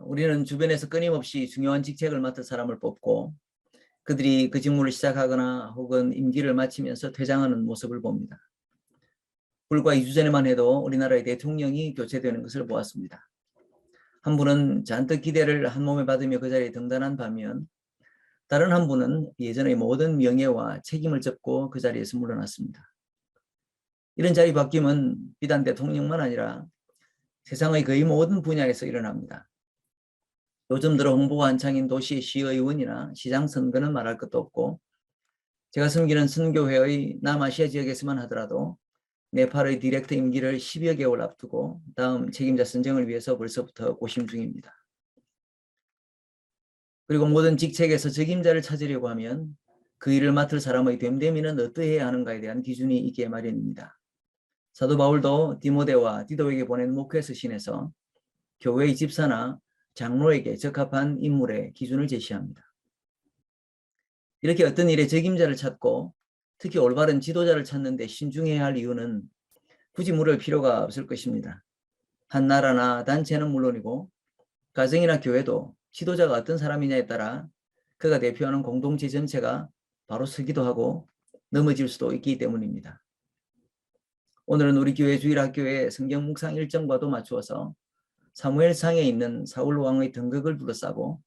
우리는 주변에서 끊임없이 중요한 직책을 맡을 사람을 뽑고 그들이 그 직무를 시작하거나 혹은 임기를 마치면서 퇴장하는 모습을 봅니다. 불과 2주 전에만 해도 우리나라의 대통령이 교체되는 것을 보았습니다. 한 분은 잔뜩 기대를 한 몸에 받으며 그 자리에 등단한 반면 다른 한 분은 예전의 모든 명예와 책임을 졌고 그 자리에서 물러났습니다. 이런 자리 바뀜은 비단 대통령만 아니라 세상의 거의 모든 분야에서 일어납니다. 요즘 들어 홍보가 한창인 도시 시의원이나 시장 선거는 말할 것도 없고 제가 섬기는 선교회의 남아시아 지역에서만 하더라도 네팔의 디렉터 임기를 10여 개월 앞두고 다음 책임자 선정을 위해서 벌써부터 고심 중입니다. 그리고 모든 직책에서 적임자를 찾으려고 하면 그 일을 맡을 사람의 됨됨이는 어떠해야 하는가에 대한 기준이 있기에 마련입니다. 사도 바울도 디모데와 디도에게 보낸 목회 서신에서 교회의 집사나 장로에게 적합한 인물의 기준을 제시합니다. 이렇게 어떤 일에 적임자를 찾고 특히 올바른 지도자를 찾는 데 신중해야 할 이유는 굳이 물을 필요가 없을 것입니다. 한 나라나 단체는 물론이고 가정이나 교회도 지도자가 어떤 사람이냐에 따라 그가 대표하는 공동체 전체가 바로 서기도 하고 넘어질 수도 있기 때문입니다. 오늘은 우리 교회 주일학교의 성경 묵상 일정과도 맞추어서 사무엘상에 있는 사울 왕의 등극을 둘러싸고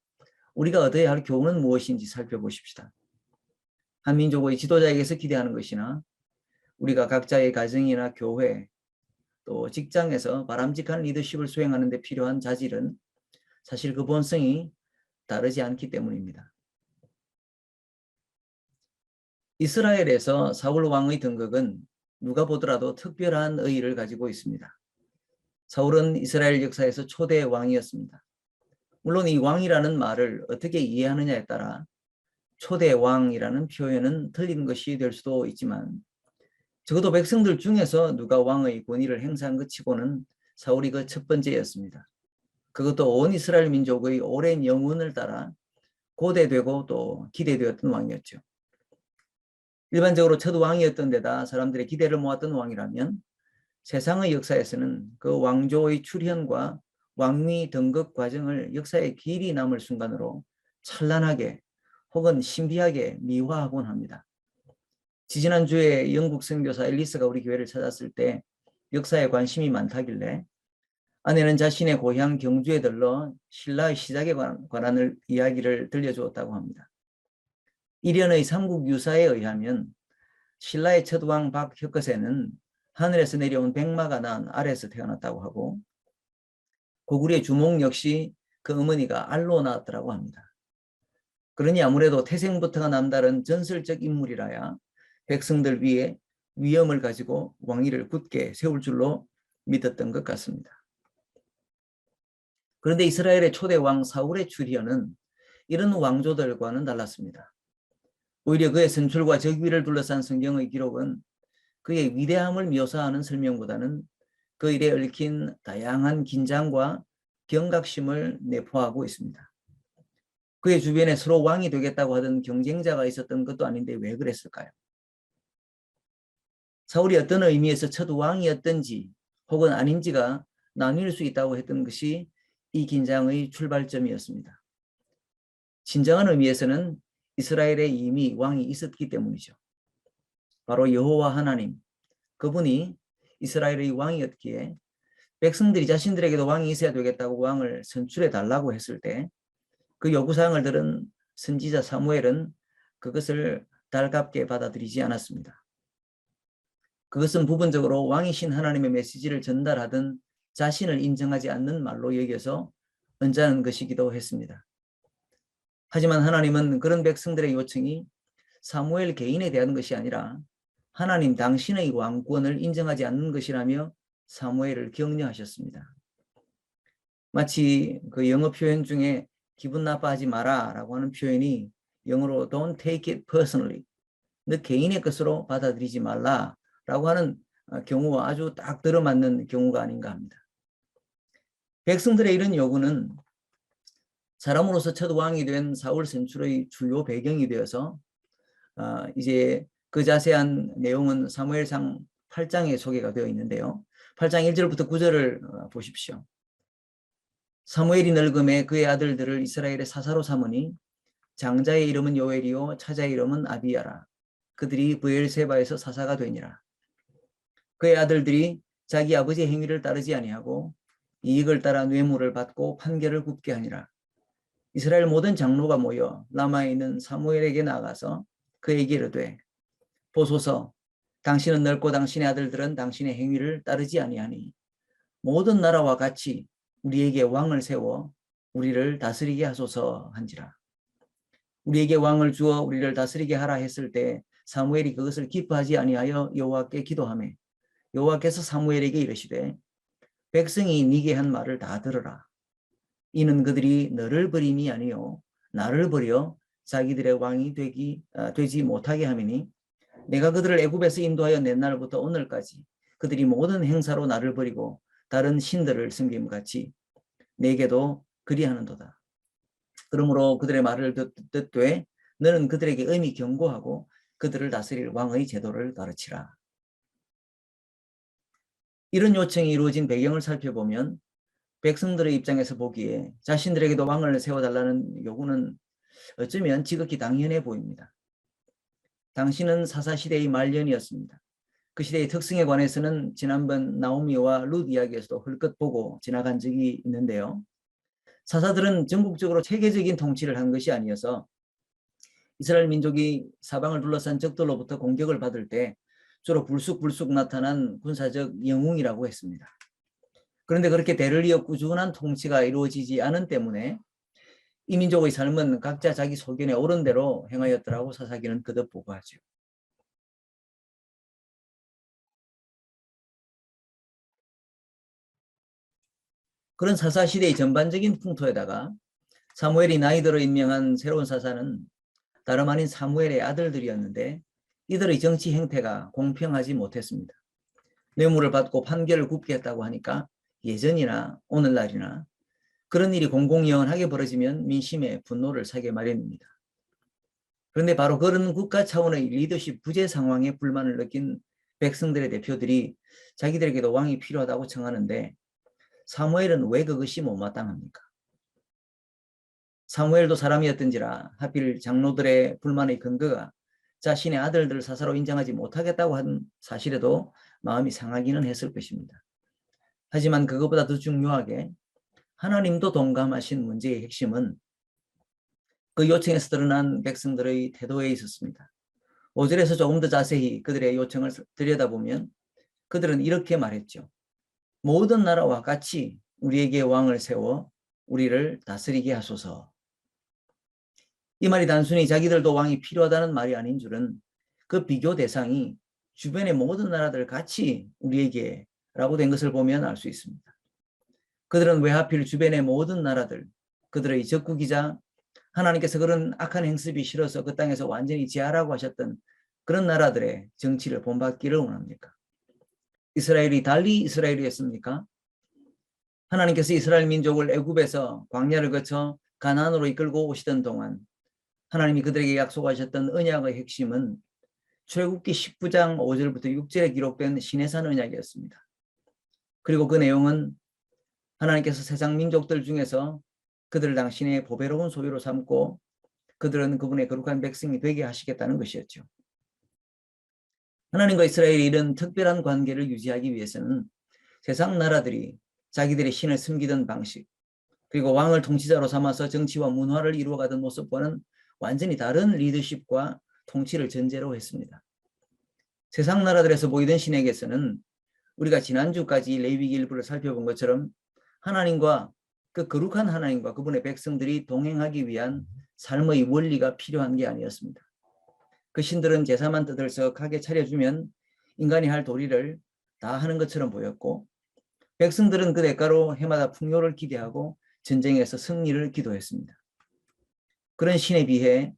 우리가 얻어야 할 교훈은 무엇인지 살펴보십시다. 한 민족의 지도자에게서 기대하는 것이나 우리가 각자의 가정이나 교회 또 직장에서 바람직한 리더십을 수행하는 데 필요한 자질은 사실 그 본성이 다르지 않기 때문입니다. 이스라엘에서 사울 왕의 등극은 누가 보더라도 특별한 의의를 가지고 있습니다. 사울은 이스라엘 역사에서 초대 왕이었습니다. 물론 이 왕이라는 말을 어떻게 이해하느냐에 따라 초대 왕이라는 표현은 틀린 것이 될 수도 있지만 적어도 백성들 중에서 누가 왕의 권위를 행사한 것 치고는 사울이 그 첫 번째였습니다. 그것도 온 이스라엘 민족의 오랜 영혼을 따라 고대되고 또 기대되었던 왕이었죠. 일반적으로 첫 왕이었던 데다 사람들의 기대를 모았던 왕이라면 세상의 역사에서는 그 왕조의 출현과 왕위 등극 과정을 역사에 길이 남을 순간으로 찬란하게 혹은 신비하게 미화하곤 합니다. 지지난주에 영국 선교사 앨리스가 우리 교회를 찾았을 때 역사에 관심이 많다길래 아내는 자신의 고향 경주에 들러 신라의 시작에 관한 이야기를 들려주었다고 합니다. 일련의 삼국 유사에 의하면 신라의 첫 왕 박혁거세는 하늘에서 내려온 백마가 난 알에서 태어났다고 하고 고구려의 주몽 역시 그 어머니가 알로 낳았더라고 합니다. 그러니 아무래도 태생부터가 남다른 전설적 인물이라야 백성들 위에 위엄을 가지고 왕위를 굳게 세울 줄로 믿었던 것 같습니다. 그런데 이스라엘의 초대 왕 사울의 출현은 이런 왕조들과는 달랐습니다. 오히려 그의 선출과 적위를 둘러싼 성경의 기록은 그의 위대함을 묘사하는 설명보다는 그 일에 얽힌 다양한 긴장과 경각심을 내포하고 있습니다. 그의 주변에 서로 왕이 되겠다고 하던 경쟁자가 있었던 것도 아닌데 왜 그랬을까요? 사울이 어떤 의미에서 첫 왕이었던지 혹은 아닌지가 나뉠 수 있다고 했던 것이 이 긴장의 출발점이었습니다. 진정한 의미에서는 이스라엘에 이미 왕이 있었기 때문이죠. 바로 여호와 하나님, 그분이 이스라엘의 왕이었기에 백성들이 자신들에게도 왕이 있어야 되겠다고 왕을 선출해 달라고 했을 때 그 요구사항을 들은 선지자 사무엘은 그것을 달갑게 받아들이지 않았습니다. 그것은 부분적으로 왕이신 하나님의 메시지를 전달하던 자신을 인정하지 않는 말로 여겨서 언짢은 것이기도 했습니다. 하지만 하나님은 그런 백성들의 요청이 사무엘 개인에 대한 것이 아니라 하나님 당신의 왕권을 인정하지 않는 것이라며 사무엘을 격려하셨습니다. 마치 그 영어 표현 중에 기분 나빠하지 마라 라고 하는 표현이 영어로 don't take it personally, 너 개인의 것으로 받아들이지 말라 라고 하는 경우와 아주 딱 들어맞는 경우가 아닌가 합니다. 백성들의 이런 요구는 사람으로서 첫 왕이 된 사울 선출의 주요 배경이 되어서 이제 그 자세한 내용은 사무엘상 8장에 소개가 되어 있는데요. 8장 1절부터 9절을 보십시오. 사무엘이 늙음에 그의 아들들을 이스라엘의 사사로 삼으니 장자의 이름은 요엘이요 차자의 이름은 아비야라. 그들이 브엘세바에서 사사가 되니라. 그의 아들들이 자기 아버지의 행위를 따르지 아니하고 이익을 따라 뇌물을 받고 판결을 굽게 하니라. 이스라엘 모든 장로가 모여 라마에 있는 사무엘에게 나가서 그에게 이르되 보소서, 당신은 늙고 당신의 아들들은 당신의 행위를 따르지 아니하니 모든 나라와 같이 우리에게 왕을 세워 우리를 다스리게 하소서 한지라. 우리에게 왕을 주어 우리를 다스리게 하라 했을 때 사무엘이 그것을 기뻐하지 아니하여 여호와께 기도하매 여호와께서 사무엘에게 이르시되 백성이 네게 한 말을 다 들으라. 이는 그들이 너를 버림이 아니요 나를 버려 자기들의 왕이 되지 못하게 함이니 내가 그들을 애굽에서 인도하여 낸 날부터 오늘까지 그들이 모든 행사로 나를 버리고 다른 신들을 섬김같이 내게도 그리하는도다. 그러므로 그들의 말을 듣되 너는 그들에게 엄히 경고하고 그들을 다스릴 왕의 제도를 가르치라. 이런 요청이 이루어진 배경을 살펴보면 백성들의 입장에서 보기에 자신들에게도 왕을 세워달라는 요구는 어쩌면 지극히 당연해 보입니다. 당시는 사사시대의 말년이었습니다. 그 시대의 특성에 관해서는 지난번 나오미와 룻 이야기에서도 헐끗 보고 지나간 적이 있는데요. 사사들은 전국적으로 체계적인 통치를 한 것이 아니어서 이스라엘 민족이 사방을 둘러싼 적들로부터 공격을 받을 때 주로 불쑥불쑥 나타난 군사적 영웅이라고 했습니다. 그런데 그렇게 대를 이어 꾸준한 통치가 이루어지지 않은 때문에 이 민족의 삶은 각자 자기 소견에 옳은 대로 행하였더라고 사사기는 거듭 보고하죠. 그런 사사시대의 전반적인 풍토에다가 사무엘이 나이 들어 임명한 새로운 사사는 다름 아닌 사무엘의 아들들이었는데 이들의 정치 행태가 공평하지 못했습니다. 뇌물을 받고 판결을 굽게 했다고 하니까 예전이나 오늘날이나 그런 일이 공공연하게 벌어지면 민심의 분노를 사게 마련입니다. 그런데 바로 그런 국가 차원의 리더십 부재 상황에 불만을 느낀 백성들의 대표들이 자기들에게도 왕이 필요하다고 청하는데 사무엘은 왜 그것이 못마땅합니까? 사무엘도 사람이었던지라 하필 장로들의 불만의 근거가 자신의 아들들을 사사로 인정하지 못하겠다고 한 사실에도 마음이 상하기는 했을 것입니다. 하지만 그것보다 더 중요하게 하나님도 동감하신 문제의 핵심은 그 요청에서 드러난 백성들의 태도에 있었습니다. 5절에서 조금 더 자세히 그들의 요청을 들여다보면 그들은 이렇게 말했죠. 모든 나라와 같이 우리에게 왕을 세워 우리를 다스리게 하소서. 이 말이 단순히 자기들도 왕이 필요하다는 말이 아닌 줄은 그 비교 대상이 주변의 모든 나라들 같이 우리에게 라고 된 것을 보면 알 수 있습니다. 그들은 왜 하필 주변의 모든 나라들, 그들의 적국이자 하나님께서 그런 악한 행습이 싫어서 그 땅에서 완전히 제하라고 하셨던 그런 나라들의 정치를 본받기를 원합니까? 이스라엘이 달리 이스라엘이었습니까? 하나님께서 이스라엘 민족을 애굽에서 광야를 거쳐 가나안으로 이끌고 오시던 동안 하나님이 그들에게 약속하셨던 언약의 핵심은 출애굽기 19장 5절부터 6절에 기록된 시내산 언약이었습니다. 그리고 그 내용은 하나님께서 세상 민족들 중에서 그들을 당신의 보배로운 소유로 삼고 그들은 그분의 거룩한 백성이 되게 하시겠다는 것이었죠. 하나님과 이스라엘이 이런 특별한 관계를 유지하기 위해서는 세상 나라들이 자기들의 신을 섬기던 방식 그리고 왕을 통치자로 삼아서 정치와 문화를 이루어가던 모습과는 완전히 다른 리더십과 통치를 전제로 했습니다. 세상 나라들에서 보이던 신에게서는 우리가 지난주까지 레위기 일부를 살펴본 것처럼 하나님과 그 거룩한 하나님과 그분의 백성들이 동행하기 위한 삶의 원리가 필요한 게 아니었습니다. 그 신들은 제사만 떠들썩하게 차려주면 인간이 할 도리를 다 하는 것처럼 보였고 백성들은 그 대가로 해마다 풍요를 기대하고 전쟁에서 승리를 기도했습니다. 그런 신에 비해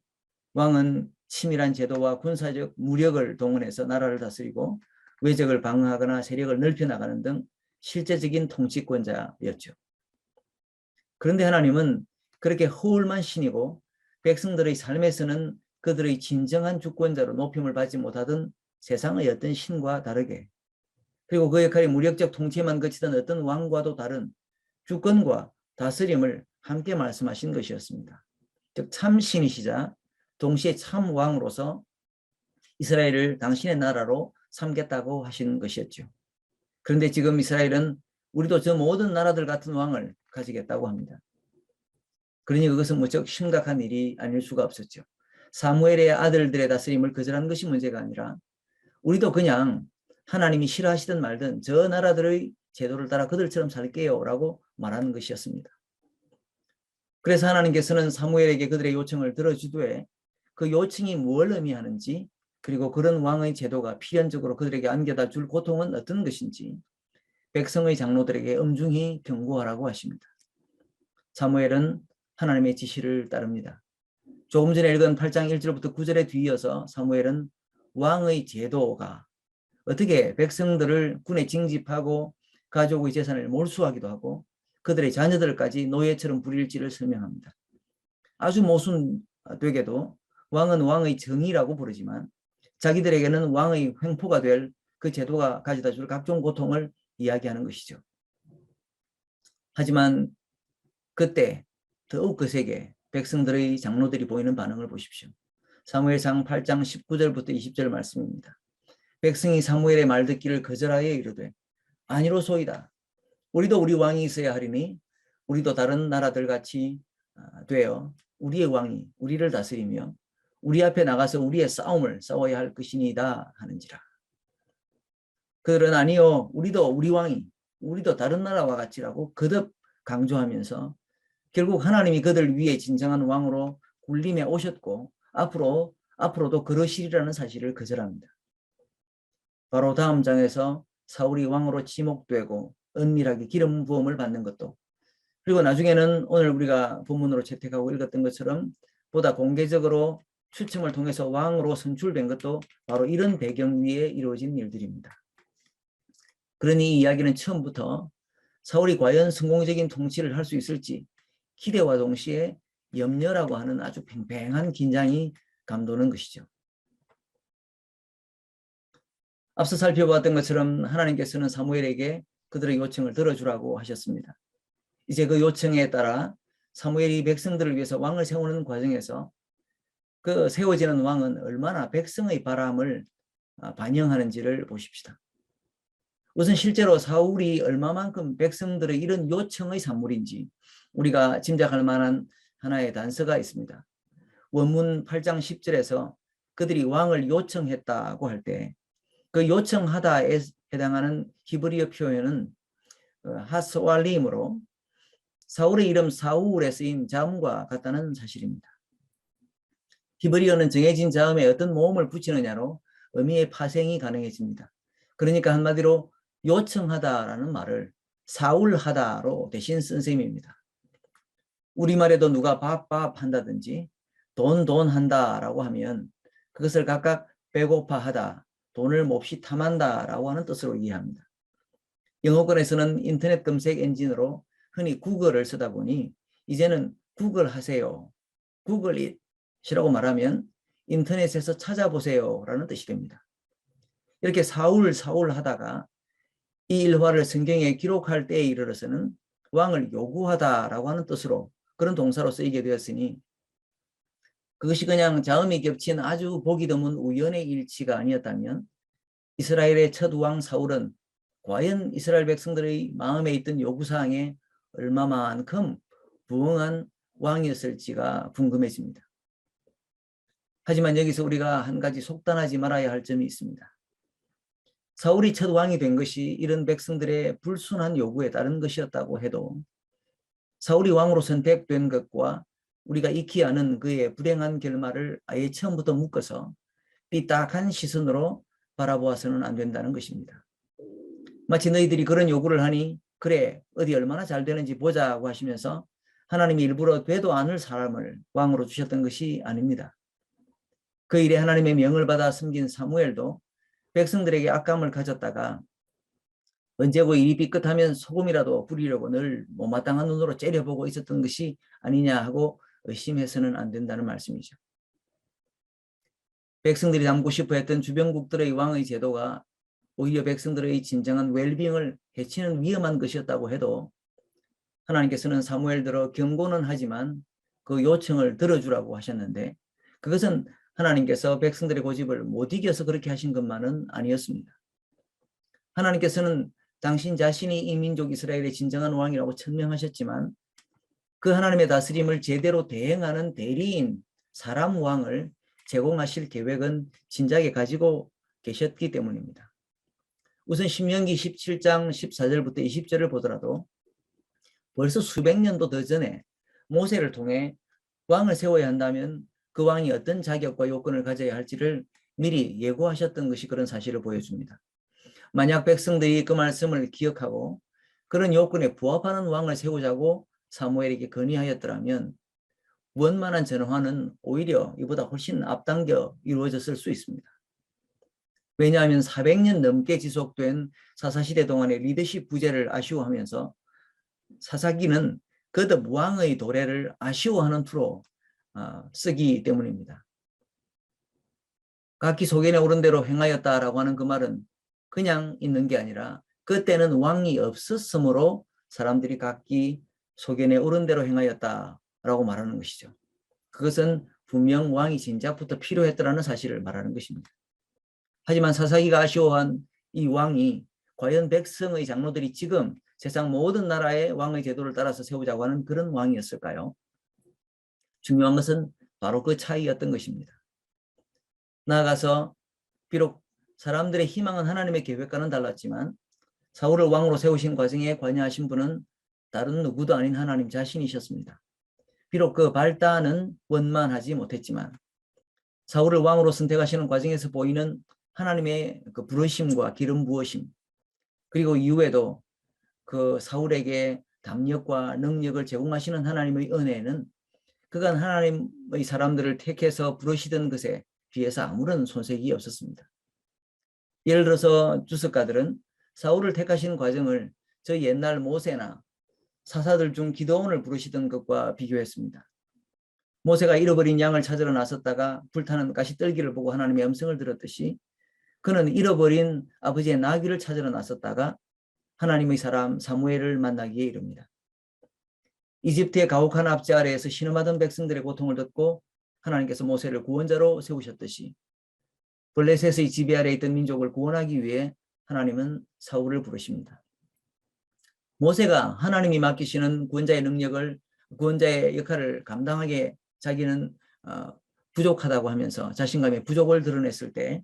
왕은 치밀한 제도와 군사적 무력을 동원해서 나라를 다스리고 외적을 방어하거나 세력을 넓혀나가는 등 실제적인 통치권자였죠. 그런데 하나님은 그렇게 허울만 신이고 백성들의 삶에서는 그들의 진정한 주권자로 높임을 받지 못하던 세상의 어떤 신과 다르게 그리고 그 역할이 무력적 통치만 거치던 어떤 왕과도 다른 주권과 다스림을 함께 말씀하신 것이었습니다. 즉 참신이시자 동시에 참왕으로서 이스라엘을 당신의 나라로 삼겠다고 하신 것이었죠. 그런데 지금 이스라엘은 우리도 저 모든 나라들 같은 왕을 가지겠다고 합니다. 그러니 그것은 무척 심각한 일이 아닐 수가 없었죠. 사무엘의 아들들의 다스림을 거절한 것이 문제가 아니라 우리도 그냥 하나님이 싫어하시든 말든 저 나라들의 제도를 따라 그들처럼 살게요 라고 말하는 것이었습니다. 그래서 하나님께서는 사무엘에게 그들의 요청을 들어주되 그 요청이 뭘 의미하는지, 그리고 그런 왕의 제도가 필연적으로 그들에게 안겨다 줄 고통은 어떤 것인지 백성의 장로들에게 엄중히 경고하라고 하십니다. 사무엘은 하나님의 지시를 따릅니다. 조금 전에 읽은 8장 1절부터 9절에 뒤이어서 사무엘은 왕의 제도가 어떻게 백성들을 군에 징집하고 가족의 재산을 몰수하기도 하고 그들의 자녀들까지 노예처럼 부릴지를 설명합니다. 아주 모순되게도 왕은 왕의 정의라고 부르지만 자기들에게는 왕의 횡포가 될 그 제도가 가져다 줄 각종 고통을 이야기하는 것이죠. 하지만 그때 더욱 거세게 백성들의 장로들이 보이는 반응을 보십시오. 사무엘상 8장 19절부터 20절 말씀입니다. 백성이 사무엘의 말 듣기를 거절하여 이르되 아니로소이다. 우리도 우리 왕이 있어야 하리니 우리도 다른 나라들 같이 되어 우리의 왕이 우리를 다스리며 우리 앞에 나가서 우리의 싸움을 싸워야 할 것이니이다 하는지라. 그들은 아니요, 우리도 우리 왕이 우리도 다른 나라와 같이라고 거듭 강조하면서 결국 하나님이 그들 위에 진정한 왕으로 군림해 오셨고 앞으로도 그러시리라는 사실을 거절합니다. 바로 다음 장에서 사울이 왕으로 지목되고 은밀하게 기름 부음을 받는 것도, 그리고 나중에는 오늘 우리가 본문으로 채택하고 읽었던 것처럼 보다 공개적으로 추첨을 통해서 왕으로 선출된 것도 바로 이런 배경 위에 이루어진 일들입니다. 그러니 이 이야기는 처음부터 사울이 과연 성공적인 통치를 할 수 있을지 기대와 동시에 염려라고 하는 아주 팽팽한 긴장이 감도는 것이죠. 앞서 살펴보았던 것처럼 하나님께서는 사무엘에게 그들의 요청을 들어주라고 하셨습니다. 이제 그 요청에 따라 사무엘이 백성들을 위해서 왕을 세우는 과정에서 그 세워지는 왕은 얼마나 백성의 바람을 반영하는지를 보십시다. 우선 실제로 사울이 얼마만큼 백성들의 이런 요청의 산물인지 우리가 짐작할 만한 하나의 단서가 있습니다. 원문 8장 10절에서 그들이 왕을 요청했다고 할 때 그 요청하다에 해당하는 히브리어 표현은 하스왈림으로 사울의 이름 사울에 쓰인 자음과 같다는 사실입니다. 히브리어는 정해진 자음에 어떤 모음을 붙이느냐로 의미의 파생이 가능해집니다. 그러니까 한마디로 요청하다라는 말을 사울하다로 대신 쓴 셈입니다. 우리말에도 누가 밥 한다든지 돈 한다라고 하면 그것을 각각 배고파하다, 돈을 몹시 탐한다라고 하는 뜻으로 이해합니다. 영어권에서는 인터넷 검색 엔진으로 흔히 구글을 쓰다 보니 이제는 구글 하세요, 구글 it이라고 말하면 인터넷에서 찾아보세요라는 뜻이 됩니다. 이렇게 사울 하다가 이 일화를 성경에 기록할 때에 이르러서는 왕을 요구하다라고 하는 뜻으로 그런 동사로 쓰이게 되었으니 그것이 그냥 자음이 겹친 아주 보기 드문 우연의 일치가 아니었다면 이스라엘의 첫 왕 사울은 과연 이스라엘 백성들의 마음에 있던 요구사항에 얼마만큼 부응한 왕이었을지가 궁금해집니다. 하지만 여기서 우리가 한 가지 속단하지 말아야 할 점이 있습니다. 사울이 첫 왕이 된 것이 이런 백성들의 불순한 요구에 따른 것이었다고 해도 사울이 왕으로 선택된 것과 우리가 익히 아는 그의 불행한 결말을 아예 처음부터 묶어서 삐딱한 시선으로 바라보아서는 안 된다는 것입니다. 마치 너희들이 그런 요구를 하니 그래 어디 얼마나 잘 되는지 보자고 하시면서 하나님이 일부러 되도 않을 사람을 왕으로 주셨던 것이 아닙니다. 그 일에 하나님의 명을 받아 섬긴 사무엘도 백성들에게 악감을 가졌다가 언제고 일이 삐끗하면 소금이라도 부리려고 늘 못마땅한 눈으로 째려보고 있었던 것이 아니냐 하고 의심해서는 안 된다는 말씀이죠. 백성들이 담고 싶어 했던 주변국들의 왕의 제도가 오히려 백성들의 진정한 웰빙을 해치는 위험한 것이었다고 해도 하나님께서는 사무엘 들어 경고는 하지만 그 요청을 들어주라고 하셨는데 그것은 하나님께서 백성들의 고집을 못 이겨서 그렇게 하신 것만은 아니었습니다. 하나님께서는 당신 자신이 이 민족 이스라엘의 진정한 왕이라고 천명하셨지만 그 하나님의 다스림을 제대로 대행하는 대리인 사람 왕을 제공하실 계획은 진작에 가지고 계셨기 때문입니다. 우선 신명기 17장 14절부터 20절을 보더라도 벌써 수백 년도 더 전에 모세를 통해 왕을 세워야 한다면 그 왕이 어떤 자격과 요건을 가져야 할지를 미리 예고하셨던 것이 그런 사실을 보여줍니다. 만약 백성들이 그 말씀을 기억하고 그런 요건에 부합하는 왕을 세우자고 사무엘에게 건의하였더라면 원만한 전환은 오히려 이보다 훨씬 앞당겨 이루어졌을 수 있습니다. 왜냐하면 400년 넘게 지속된 사사시대 동안의 리더십 부재를 아쉬워하면서 사사기는 거듭 왕의 도래를 아쉬워하는 투로 쓰기 때문입니다. 각기 소견에 오른 대로 행하였다라고 하는 그 말은 그냥 있는 게 아니라 그때는 왕이 없었으므로 사람들이 각기 소견에 오른 대로 행하였다라고 말하는 것이죠. 그것은 분명 왕이 진작부터 필요했더라는 사실을 말하는 것입니다. 하지만 사사기가 아쉬워한 이 왕이 과연 백성의 장로들이 지금 세상 모든 나라의 왕의 제도를 따라서 세우자고 하는 그런 왕이었을까요? 중요한 것은 바로 그 차이였던 것입니다. 나아가서 비록 사람들의 희망은 하나님의 계획과는 달랐지만 사울을 왕으로 세우신 과정에 관여하신 분은 다른 누구도 아닌 하나님 자신이셨습니다. 비록 그 발단은 원만하지 못했지만 사울을 왕으로 선택하시는 과정에서 보이는 하나님의 그 부르심과 기름 부으심 그리고 이후에도 그 사울에게 담력과 능력을 제공하시는 하나님의 은혜는 그간 하나님의 사람들을 택해서 부르시던 것에 비해서 아무런 손색이 없었습니다. 예를 들어서 주석가들은 사울을 택하신 과정을 저 옛날 모세나 사사들 중 기드온을 부르시던 것과 비교했습니다. 모세가 잃어버린 양을 찾으러 나섰다가 불타는 가시떨기를 보고 하나님의 음성을 들었듯이 그는 잃어버린 아버지의 나귀를 찾으러 나섰다가 하나님의 사람 사무엘을 만나기에 이릅니다. 이집트의 가혹한 압제 아래에서 신음하던 백성들의 고통을 듣고 하나님께서 모세를 구원자로 세우셨듯이 블레셋의 지배 아래에 있던 민족을 구원하기 위해 하나님은 사울을 부르십니다. 모세가 하나님이 맡기시는 구원자의 역할을 감당하게 자기는 부족하다고 하면서 자신감의 부족을 드러냈을 때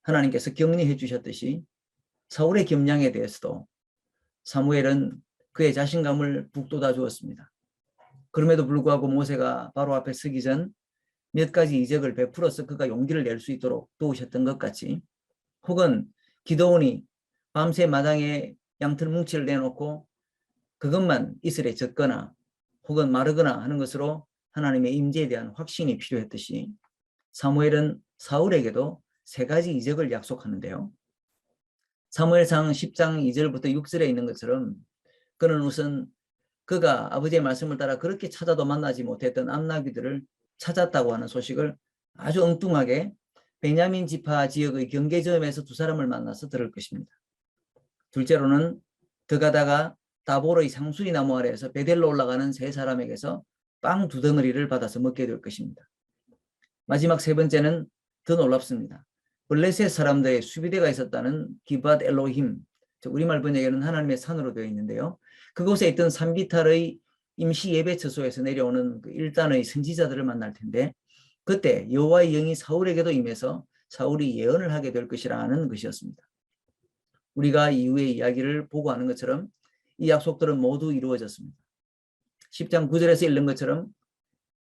하나님께서 격려해 주셨듯이 사울의 겸양에 대해서도 사무엘은 그의 자신감을 북돋아 주었습니다. 그럼에도 불구하고 모세가 바로 앞에 서기 전 몇 가지 이적을 베풀어서 그가 용기를 낼 수 있도록 도우셨던 것 같이 혹은 기드온이 밤새 마당에 양털 뭉치를 내놓고 그것만 이슬에 젖거나 혹은 마르거나 하는 것으로 하나님의 임재에 대한 확신이 필요했듯이 사무엘은 사울에게도 세 가지 이적을 약속하는데요. 사무엘상 10장 2절부터 6절에 있는 것처럼 그는 우선 그가 아버지의 말씀을 따라 그렇게 찾아도 만나지 못했던 암나귀들을 찾았다고 하는 소식을 아주 엉뚱하게 베냐민 지파 지역의 경계점에서 두 사람을 만나서 들을 것입니다. 둘째로는 더 가다가 다볼의 상수리 나무 아래에서 베델로 올라가는 세 사람에게서 빵 두 덩어리를 받아서 먹게 될 것입니다. 마지막 세 번째는 더 놀랍습니다. 블레셋 사람들의 수비대가 있었다는 기밧 엘로힘, 우리말 번역에는 하나님의 산으로 되어 있는데요. 그곳에 있던 산비탈의 임시 예배처소에서 내려오는 그 일단의 선지자들을 만날 텐데 그때 여호와의 영이 사울에게도 임해서 사울이 예언을 하게 될 것이라는 것이었습니다. 우리가 이후의 이야기를 보고 하는 것처럼 이 약속들은 모두 이루어졌습니다. 10장 9절에서 읽는 것처럼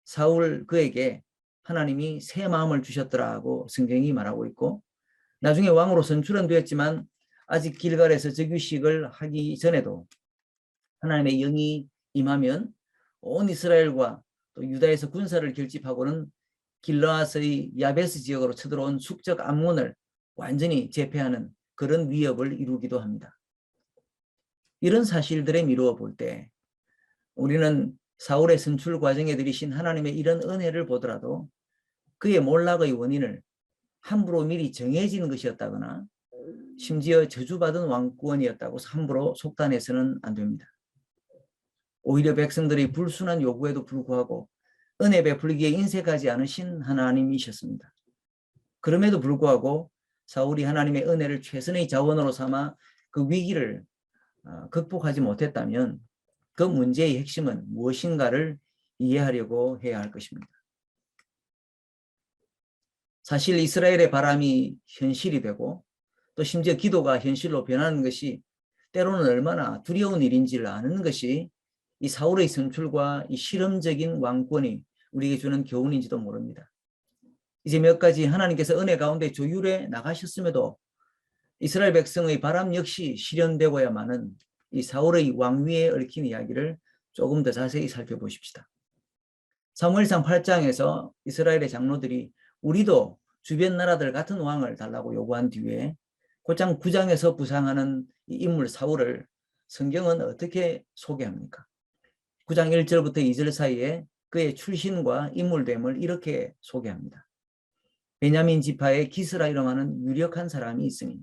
사울 그에게 하나님이 새 마음을 주셨더라고 성경이 말하고 있고 나중에 왕으로 선출은 되었지만 아직 길갈에서 즉위식을 하기 전에도 하나님의 영이 임하면 온 이스라엘과 또 유다에서 군사를 결집하고는 길르앗의 야베스 지역으로 쳐들어온 숙적 암몬을 완전히 제패하는 그런 위협을 이루기도 합니다. 이런 사실들에 미루어 볼 때 우리는 사울의 선출 과정에 들이신 하나님의 이런 은혜를 보더라도 그의 몰락의 원인을 함부로 미리 정해진 것이었다거나 심지어 저주받은 왕권이었다고 함부로 속단해서는 안 됩니다. 오히려 백성들의 불순한 요구에도 불구하고 은혜 베풀기에 인색하지 않으신 하나님이셨습니다. 그럼에도 불구하고 사울이 하나님의 은혜를 최선의 자원으로 삼아 그 위기를 극복하지 못했다면 그 문제의 핵심은 무엇인가를 이해하려고 해야 할 것입니다. 사실 이스라엘의 바람이 현실이 되고 또 심지어 기도가 현실로 변하는 것이 때로는 얼마나 두려운 일인지를 아는 것이 이 사울의 선출과 이 실험적인 왕권이 우리에게 주는 교훈인지도 모릅니다. 이제 몇 가지 하나님께서 은혜 가운데 조율해 나가셨음에도 이스라엘 백성의 바람 역시 실현되고야만은 이 사울의 왕위에 얽힌 이야기를 조금 더 자세히 살펴보십시다. 사무엘상 8장에서 이스라엘의 장로들이 우리도 주변 나라들 같은 왕을 달라고 요구한 뒤에 곧장 9장에서 부상하는 이 인물 사울을 성경은 어떻게 소개합니까? 9장 1절부터 2절 사이에 그의 출신과 인물됨을 이렇게 소개합니다. 베냐민 지파의 기스라 이름하는 유력한 사람이 있으니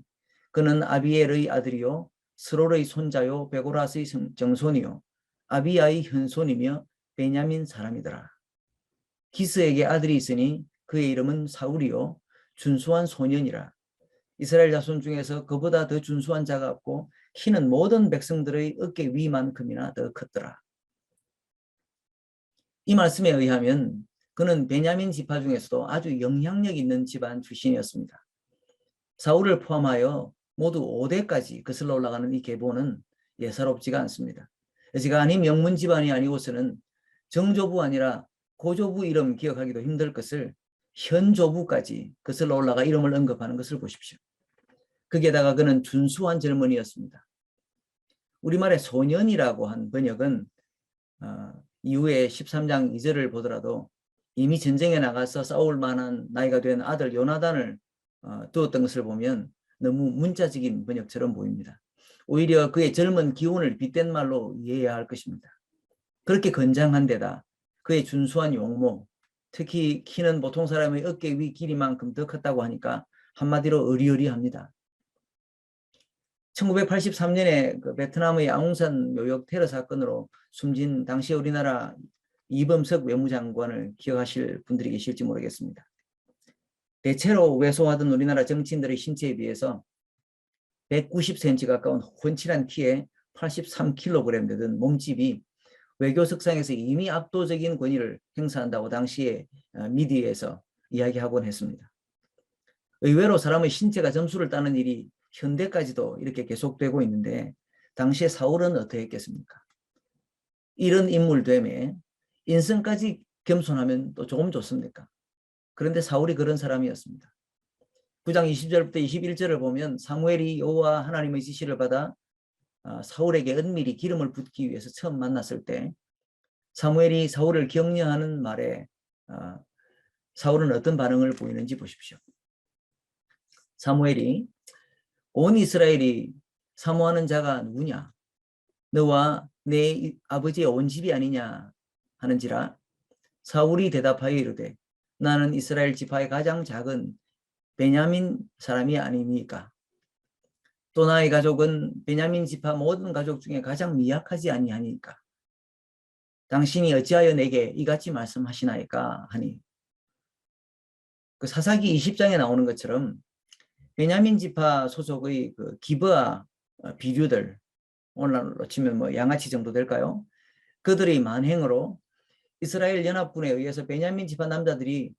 그는 아비엘의 아들이요 스롤의 손자요 베고라스의 정손이요 아비야의 현손이며 베냐민 사람이더라. 기스에게 아들이 있으니 그의 이름은 사울이요 준수한 소년이라. 이스라엘 자손 중에서 그보다 더 준수한 자가 없고 키는 모든 백성들의 어깨 위만큼이나 더 컸더라. 이 말씀에 의하면 그는 베냐민 지파 중에서도 아주 영향력 있는 집안 출신이었습니다. 사울을 포함하여 모두 5대까지 거슬러 올라가는 이 계보는 예사롭지가 않습니다. 지간히 명문 집안이 아니고서는 정조부 아니라 고조부 이름 기억하기도 힘들 것을 현조부까지 거슬러 올라가 이름을 언급하는 것을 보십시오. 거기에다가 그는 준수한 젊은이였습니다. 우리말의 소년이라고 한 번역은 이후에 13장 2절을 보더라도 이미 전쟁에 나가서 싸울 만한 나이가 된 아들 요나단을 두었던 것을 보면 너무 문자적인 번역처럼 보입니다. 오히려 그의 젊은 기운을 빗댄 말로 이해해야 할 것입니다. 그렇게 건장한 데다 그의 준수한 용모, 특히 키는 보통 사람의 어깨 위 길이만큼 더 컸다고 하니까 한마디로 의리의리합니다. 1983년에 그 베트남의 아웅산 묘역 테러 사건으로 숨진 당시 우리나라 이범석 외무장관을 기억하실 분들이 계실지 모르겠습니다. 대체로 왜소하던 우리나라 정치인들의 신체에 비해서 190cm 가까운 훤칠한 키에 83kg 되던 몸집이 외교 석상에서 이미 압도적인 권위를 행사한다고 당시에 미디어에서 이야기하곤 했습니다. 의외로 사람의 신체가 점수를 따는 일이 현대까지도 이렇게 계속되고 있는데 당시에 사울은 어떻게 했겠습니까? 이런 인물됨에 인성까지 겸손하면 또 조금 좋습니까? 그런데 사울이 그런 사람이었습니다. 9장 20절부터 21절을 보면 사무엘이 여호와 하나님의 지시를 받아 사울에게 은밀히 기름을 붓기 위해서 처음 만났을 때 사무엘이 사울을 격려하는 말에 사울은 어떤 반응을 보이는지 보십시오. 사무엘이 온 이스라엘이 사모하는 자가 누구냐? 너와 내 아버지의 온 집이 아니냐 하는지라. 사울이 대답하여 이르되 나는 이스라엘 지파의 가장 작은 베냐민 사람이 아니니까. 또 나의 가족은 베냐민 지파 모든 가족 중에 가장 미약하지 아니하니까. 당신이 어찌하여 내게 이같이 말씀하시나이까 하니. 그 사사기 20장에 나오는 것처럼 베냐민 지파 소속의 그 기브아 비류들, 오늘날로 치면 뭐 양아치 정도 될까요? 그들의 만행으로 이스라엘 연합군에 의해서 베냐민 지파 남자들이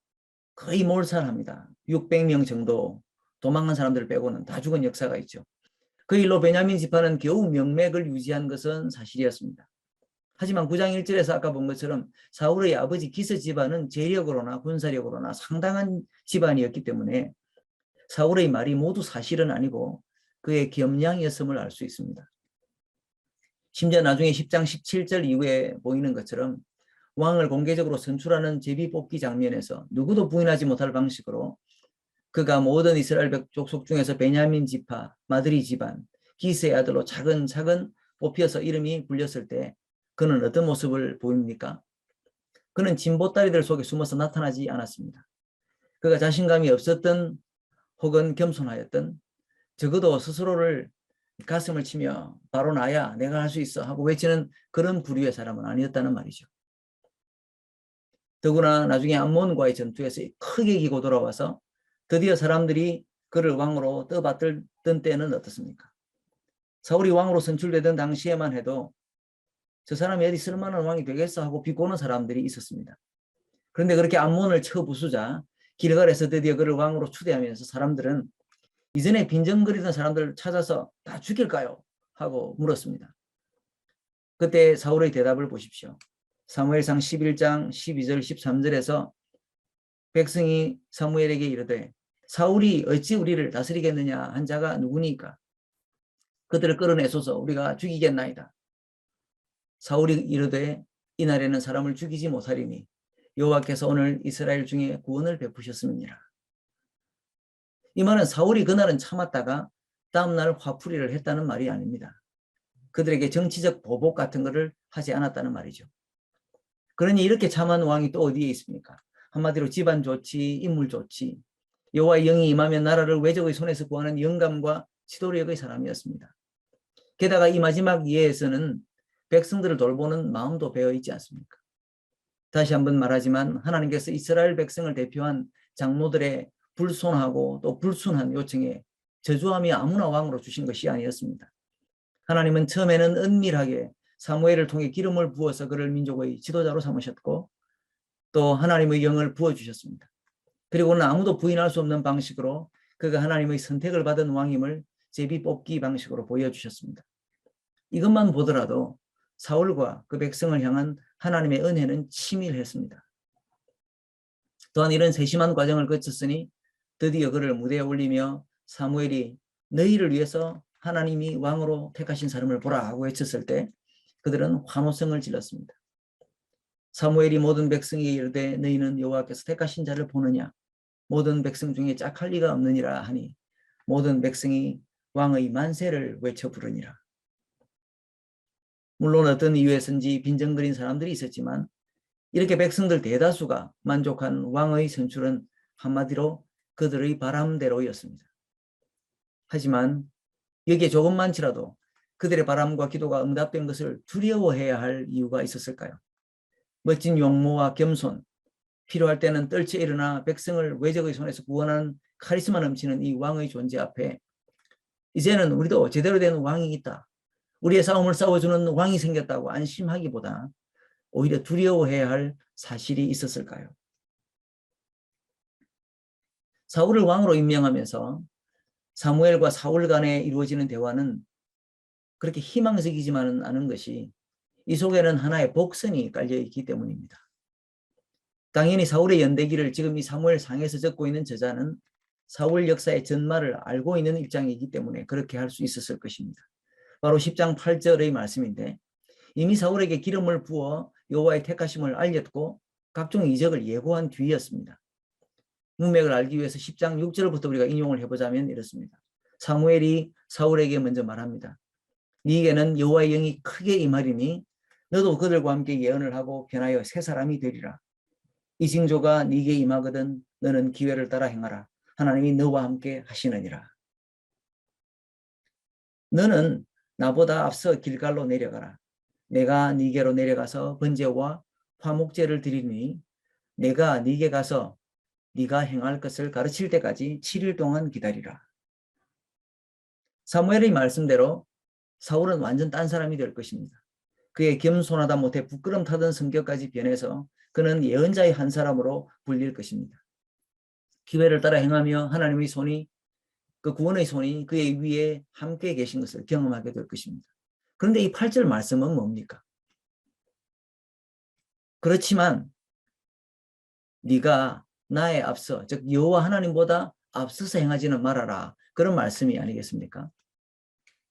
거의 몰살합니다. 600명 정도 도망간 사람들을 빼고는 다 죽은 역사가 있죠. 그 일로 베냐민 지파는 겨우 명맥을 유지한 것은 사실이었습니다. 하지만 9장 1절에서 아까 본 것처럼 사울의 아버지 기스 집안은 재력으로나 군사력으로나 상당한 집안이었기 때문에 사울의 말이 모두 사실은 아니고 그의 겸양이었음을 알 수 있습니다. 심지어 나중에 10장 17절 이후에 보이는 것처럼 왕을 공개적으로 선출하는 제비 뽑기 장면에서 누구도 부인하지 못할 방식으로 그가 모든 이스라엘 족속 중에서 베냐민 지파, 마드리 집안, 기스의 아들로 차근차근 뽑혀서 이름이 불렸을 때 그는 어떤 모습을 보입니까? 그는 진보다리들 속에 숨어서 나타나지 않았습니다. 그가 자신감이 없었던 혹은 겸손하였던 적어도 스스로를 가슴을 치며 바로 나야, 내가 할 수 있어 하고 외치는 그런 부류의 사람은 아니었다는 말이죠. 더구나 나중에 암몬과의 전투에서 크게 이기고 돌아와서 드디어 사람들이 그를 왕으로 떠받들던 때는 어떻습니까? 사울이 왕으로 선출되던 당시에만 해도 저 사람이 어디 쓸만한 왕이 되겠어 하고 비꼬는 사람들이 있었습니다. 그런데 그렇게 암몬을 쳐 부수자 길갈에서 드디어 그를 왕으로 추대하면서 사람들은 이전에 빈정거리던 사람들을 찾아서 다 죽일까요? 하고 물었습니다. 그때 사울의 대답을 보십시오. 사무엘상 11장 12절 13절에서 백성이 사무엘에게 이르되 사울이 어찌 우리를 다스리겠느냐 한 자가 누구니까? 그들을 끌어내소서 우리가 죽이겠나이다. 사울이 이르되 이날에는 사람을 죽이지 못하리니 여호와께서 오늘 이스라엘 중에 구원을 베푸셨음이니라. 이 말은 사울이 그날은 참았다가 다음날 화풀이를 했다는 말이 아닙니다. 그들에게 정치적 보복 같은 것을 하지 않았다는 말이죠. 그러니 이렇게 참한 왕이 또 어디에 있습니까? 한마디로 집안 좋지, 인물 좋지, 여호와의 영이 임하면 나라를 외적의 손에서 구하는 영감과 지도력의 사람이었습니다. 게다가 이 마지막 예에서는 백성들을 돌보는 마음도 배어 있지 않습니까? 다시 한번 말하지만 하나님께서 이스라엘 백성을 대표한 장로들의 불손하고 또 불순한 요청에 저주함이 아무나 왕으로 주신 것이 아니었습니다. 하나님은 처음에는 은밀하게 사무엘을 통해 기름을 부어서 그를 민족의 지도자로 삼으셨고 또 하나님의 영을 부어주셨습니다. 그리고는 아무도 부인할 수 없는 방식으로 그가 하나님의 선택을 받은 왕임을 제비 뽑기 방식으로 보여주셨습니다. 이것만 보더라도 사울과 그 백성을 향한 하나님의 은혜는 치밀했습니다. 또한 이런 세심한 과정을 거쳤으니 드디어 그를 무대에 올리며 사무엘이 너희를 위해서 하나님이 왕으로 택하신 사람을 보라 하고 외쳤을 때 그들은 환호성을 질렀습니다. 사무엘이 모든 백성에게 이르되 너희는 여호와께서 택하신 자를 보느냐 모든 백성 중에 짝할 리가 없느니라 하니 모든 백성이 왕의 만세를 외쳐 부르니라. 물론 어떤 이유에서인지 빈정거린 사람들이 있었지만 이렇게 백성들 대다수가 만족한 왕의 선출은 한마디로 그들의 바람대로였습니다. 하지만 여기에 조금만치라도 그들의 바람과 기도가 응답된 것을 두려워해야 할 이유가 있었을까요? 멋진 용모와 겸손, 필요할 때는 떨쳐 일어나 백성을 외적의 손에서 구원하는 카리스마 넘치는 이 왕의 존재 앞에 이제는 우리도 제대로 된 왕이 있다. 우리의 싸움을 싸워주는 왕이 생겼다고 안심하기보다 오히려 두려워해야 할 사실이 있었을까요? 사울을 왕으로 임명하면서 사무엘과 사울 간에 이루어지는 대화는 그렇게 희망적이지만은 않은 것이 이 속에는 하나의 복선이 깔려 있기 때문입니다. 당연히 사울의 연대기를 지금 이 사무엘상에서 적고 있는 저자는 사울 역사의 전말을 알고 있는 입장이기 때문에 그렇게 할 수 있었을 것입니다. 바로 10장 8절의 말씀인데 이미 사울에게 기름을 부어 여호와의 택하심을 알렸고 각종 이적을 예고한 뒤였습니다. 문맥을 알기 위해서 10장 6절부터 우리가 인용을 해보자면 이렇습니다. 사무엘이 사울에게 먼저 말합니다. 네게는 여호와의 영이 크게 임하리니 너도 그들과 함께 예언을 하고 변하여 새 사람이 되리라. 이 징조가 네게 임하거든 너는 기회를 따라 행하라. 하나님이 너와 함께 하시느니라. 너는 나보다 앞서 길갈로 내려가라. 내가 네게로 내려가서 번제와 화목제를 드리니 내가 네게 가서 네가 행할 것을 가르칠 때까지 7일 동안 기다리라. 사무엘의 말씀대로 사울은 완전 딴 사람이 될 것입니다. 그의 겸손하다 못해 부끄럼 타던 성격까지 변해서 그는 예언자의 한 사람으로 불릴 것입니다. 기회를 따라 행하며 하나님의 손이 그 구원의 손이 그의 위에 함께 계신 것을 경험하게 될 것입니다. 그런데 이 8절 말씀은 뭡니까? 그렇지만 네가 나의 앞서 즉 여호와 하나님보다 앞서서 행하지는 말아라. 그런 말씀이 아니겠습니까?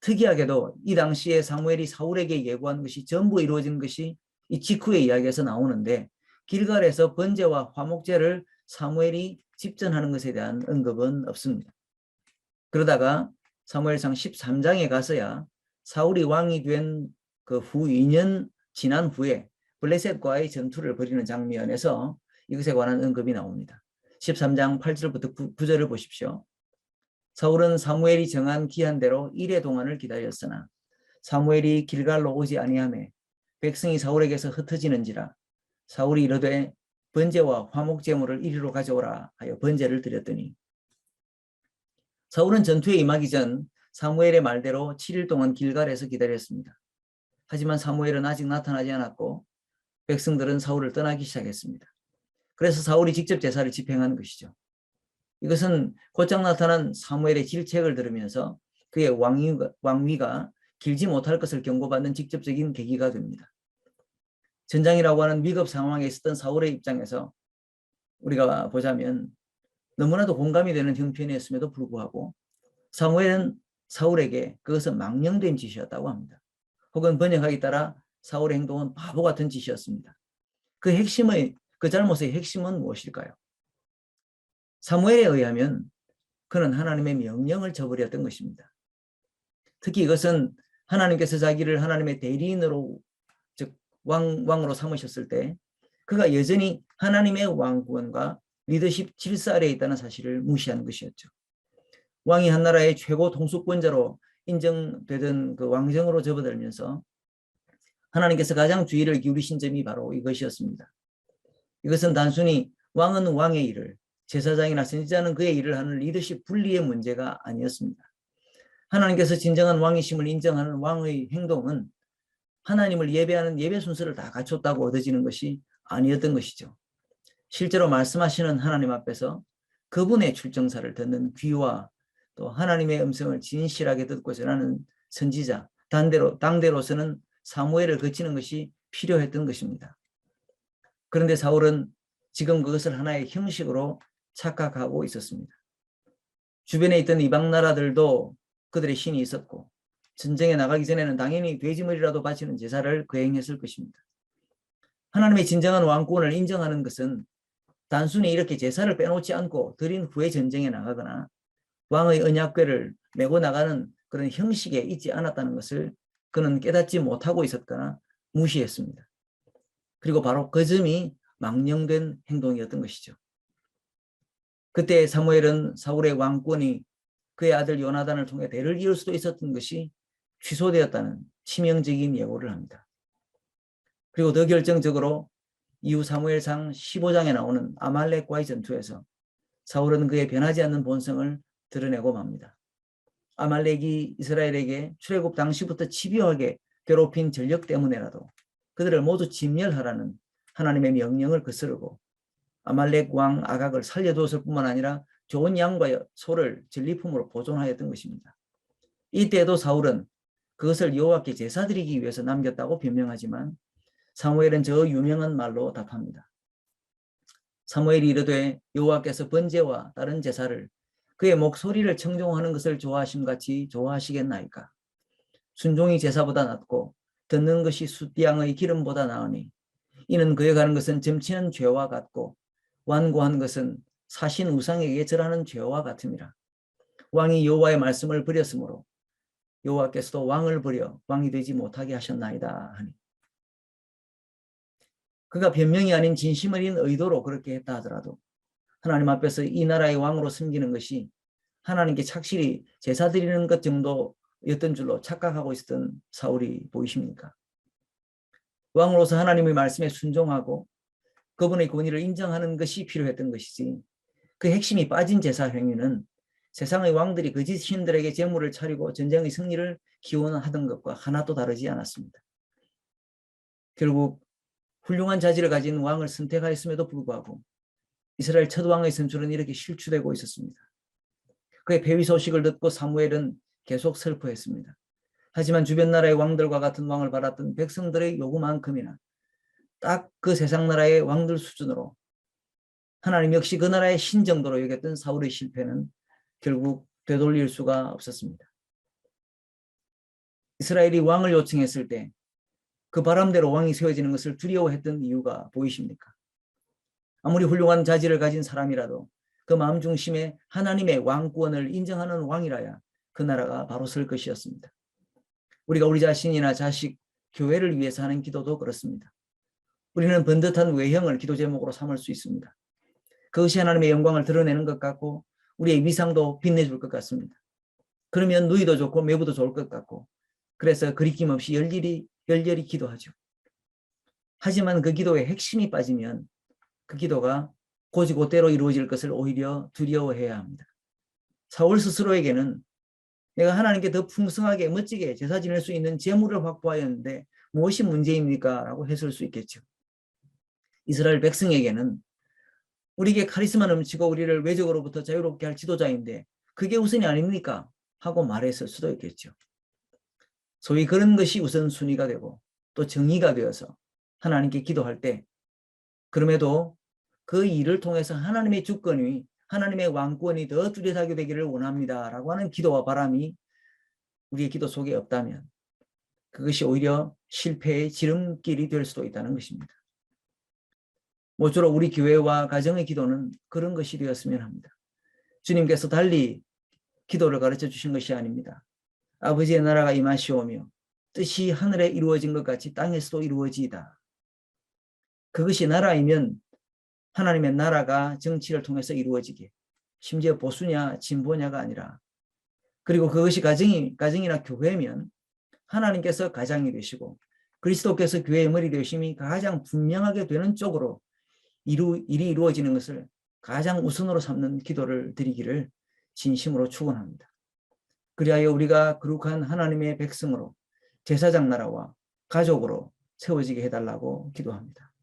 특이하게도 이 당시에 사무엘이 사울에게 예고한 것이 전부 이루어진 것이 이 직후의 이야기에서 나오는데 길갈에서 번제와 화목제를 사무엘이 집전하는 것에 대한 언급은 없습니다. 그러다가 사무엘상 13장에 가서야 사울이 왕이 된 그 후 2년 지난 후에 블레셋과의 전투를 벌이는 장면에서 이것에 관한 언급이 나옵니다. 13장 8절부터 9절을 보십시오. 사울은 사무엘이 정한 기한대로 이레 동안을 기다렸으나 사무엘이 길갈로 오지 아니하매 백성이 사울에게서 흩어지는지라 사울이 이르되 번제와 화목 제물을 이리로 가져오라 하여 번제를 드렸더니 사울은 전투에 임하기 전 사무엘의 말대로 7일 동안 길갈에서 기다렸습니다. 하지만 사무엘은 아직 나타나지 않았고 백성들은 사울을 떠나기 시작했습니다. 그래서 사울이 직접 제사를 집행한 것이죠. 이것은 곧장 나타난 사무엘의 질책을 들으면서 그의 왕위가 길지 못할 것을 경고받는 직접적인 계기가 됩니다. 전장이라고 하는 위급 상황에 있었던 사울의 입장에서 우리가 보자면 너무나도 공감이 되는 형편이었음에도 불구하고 사무엘은 사울에게 그것은 망령된 짓이었다고 합니다. 혹은 번역하기 따라 사울의 행동은 바보 같은 짓이었습니다. 그 잘못의 핵심은 무엇일까요? 사무엘에 의하면 그는 하나님의 명령을 저버렸던 것입니다. 특히 이것은 하나님께서 자기를 하나님의 대리인으로 즉 왕으로 삼으셨을 때 그가 여전히 하나님의 왕권과 리더십 질서 아래에 있다는 사실을 무시한 것이었죠. 왕이 한 나라의 최고 통수권자로 인정되던 그 왕정으로 접어들면서 하나님께서 가장 주의를 기울이신 점이 바로 이것이었습니다. 이것은 단순히 왕은 왕의 일을, 제사장이나 선지자는 그의 일을 하는 리더십 분리의 문제가 아니었습니다. 하나님께서 진정한 왕이심을 인정하는 왕의 행동은 하나님을 예배하는 예배 순서를 다 갖췄다고 얻어지는 것이 아니었던 것이죠. 실제로 말씀하시는 하나님 앞에서 그분의 출정사를 듣는 귀와 또 하나님의 음성을 진실하게 듣고 전하는 선지자, 당대로서는 사무엘을 거치는 것이 필요했던 것입니다. 그런데 사울은 지금 그것을 하나의 형식으로 착각하고 있었습니다. 주변에 있던 이방 나라들도 그들의 신이 있었고 전쟁에 나가기 전에는 당연히 돼지머리라도 바치는 제사를 거행했을 것입니다. 하나님의 진정한 왕권을 인정하는 것은 단순히 이렇게 제사를 빼놓지 않고 드린 후에 전쟁에 나가거나 왕의 언약궤를 메고 나가는 그런 형식에 있지 않았다는 것을 그는 깨닫지 못하고 있었거나 무시했습니다. 그리고 바로 그 점이 망령된 행동이었던 것이죠. 그때 사무엘은 사울의 왕권이 그의 아들 요나단을 통해 대를 이을 수도 있었던 것이 취소되었다는 치명적인 예고를 합니다. 그리고 더 결정적으로 이후 사무엘상 15장에 나오는 아말렉과의 전투에서 사울은 그의 변하지 않는 본성을 드러내고 맙니다. 아말렉이 이스라엘에게 출애굽 당시부터 집요하게 괴롭힌 전력 때문에라도 그들을 모두 진멸하라는 하나님의 명령을 거스르고 아말렉 왕 아각을 살려두었을 뿐만 아니라 좋은 양과 소를 전리품으로 보존하였던 것입니다. 이때에도 사울은 그것을 여호와께 제사드리기 위해서 남겼다고 변명하지만 사무엘은 저 유명한 말로 답합니다. 사무엘이 이르되 여호와께서 번제와 다른 제사를 그의 목소리를 청종하는 것을 좋아하심같이 좋아하시겠나이까. 순종이 제사보다 낫고 듣는 것이 숫양의 기름보다 나으니 이는 그에 가는 것은 점치는 죄와 같고 완고한 것은 사신 우상에게 절하는 죄와 같음이라. 왕이 여호와의 말씀을 버렸으므로 여호와께서도 왕을 버려 왕이 되지 못하게 하셨나이다 하니. 그가 변명이 아닌 진심 어린 의도로 그렇게 했다 하더라도 하나님 앞에서 이 나라의 왕으로 섬기는 것이 하나님께 착실히 제사 드리는 것 정도였던 줄로 착각하고 있었던 사울이 보이십니까? 왕으로서 하나님의 말씀에 순종하고 그분의 권위를 인정하는 것이 필요했던 것이지 그 핵심이 빠진 제사 행위는 세상의 왕들이 거짓 신들에게 제물을 차리고 전쟁의 승리를 기원하던 것과 하나도 다르지 않았습니다. 결국 훌륭한 자질을 가진 왕을 선택하였음에도 불구하고 이스라엘 첫 왕의 선출은 이렇게 실추되고 있었습니다. 그의 폐위 소식을 듣고 사무엘은 계속 슬퍼했습니다. 하지만 주변 나라의 왕들과 같은 왕을 바랐던 백성들의 요구만큼이나 딱 그 세상 나라의 왕들 수준으로 하나님 역시 그 나라의 신 정도로 여겼던 사울의 실패는 결국 되돌릴 수가 없었습니다. 이스라엘이 왕을 요청했을 때 그 바람대로 왕이 세워지는 것을 두려워했던 이유가 보이십니까? 아무리 훌륭한 자질을 가진 사람이라도 그 마음 중심에 하나님의 왕권을 인정하는 왕이라야 그 나라가 바로 설 것이었습니다. 우리가 우리 자신이나 자식, 교회를 위해서 하는 기도도 그렇습니다. 우리는 번듯한 외형을 기도 제목으로 삼을 수 있습니다. 그것이 하나님의 영광을 드러내는 것 같고 우리의 위상도 빛내줄 것 같습니다. 그러면 누이도 좋고 매부도 좋을 것 같고 그래서 거리낌 없이 열렬히 기도하죠. 하지만 그 기도의 핵심이 빠지면 그 기도가 고지고대로 이루어질 것을 오히려 두려워해야 합니다. 사울 스스로에게는 내가 하나님께 더 풍성하게 멋지게 제사 지낼 수 있는 재물을 확보하였는데 무엇이 문제입니까? 라고 했을 수 있겠죠. 이스라엘 백성에게는 우리에게 카리스마 넘치고 우리를 외적으로부터 자유롭게 할 지도자인데 그게 우선이 아닙니까? 하고 말했을 수도 있겠죠. 소위 그런 것이 우선순위가 되고 또 정의가 되어서 하나님께 기도할 때 그럼에도 그 일을 통해서 하나님의 주권이 하나님의 왕권이 더 뚜렷하게 되기를 원합니다 라고 하는 기도와 바람이 우리의 기도 속에 없다면 그것이 오히려 실패의 지름길이 될 수도 있다는 것입니다. 모쪼록 우리 교회와 가정의 기도는 그런 것이 되었으면 합니다. 주님께서 달리 기도를 가르쳐 주신 것이 아닙니다. 아버지의 나라가 임하시오며 뜻이 하늘에 이루어진 것 같이 땅에서도 이루어지이다. 그것이 나라이면 하나님의 나라가 정치를 통해서 이루어지게 심지어 보수냐 진보냐가 아니라 그리고 그것이 가정이나 교회면 하나님께서 가장이 되시고 그리스도께서 교회의 머리 되심이 가장 분명하게 되는 쪽으로 일이 이루어지는 것을 가장 우선으로 삼는 기도를 드리기를 진심으로 축원합니다. 그리하여 우리가 거룩한 하나님의 백성으로 제사장 나라와 가족으로 세워지게 해달라고 기도합니다.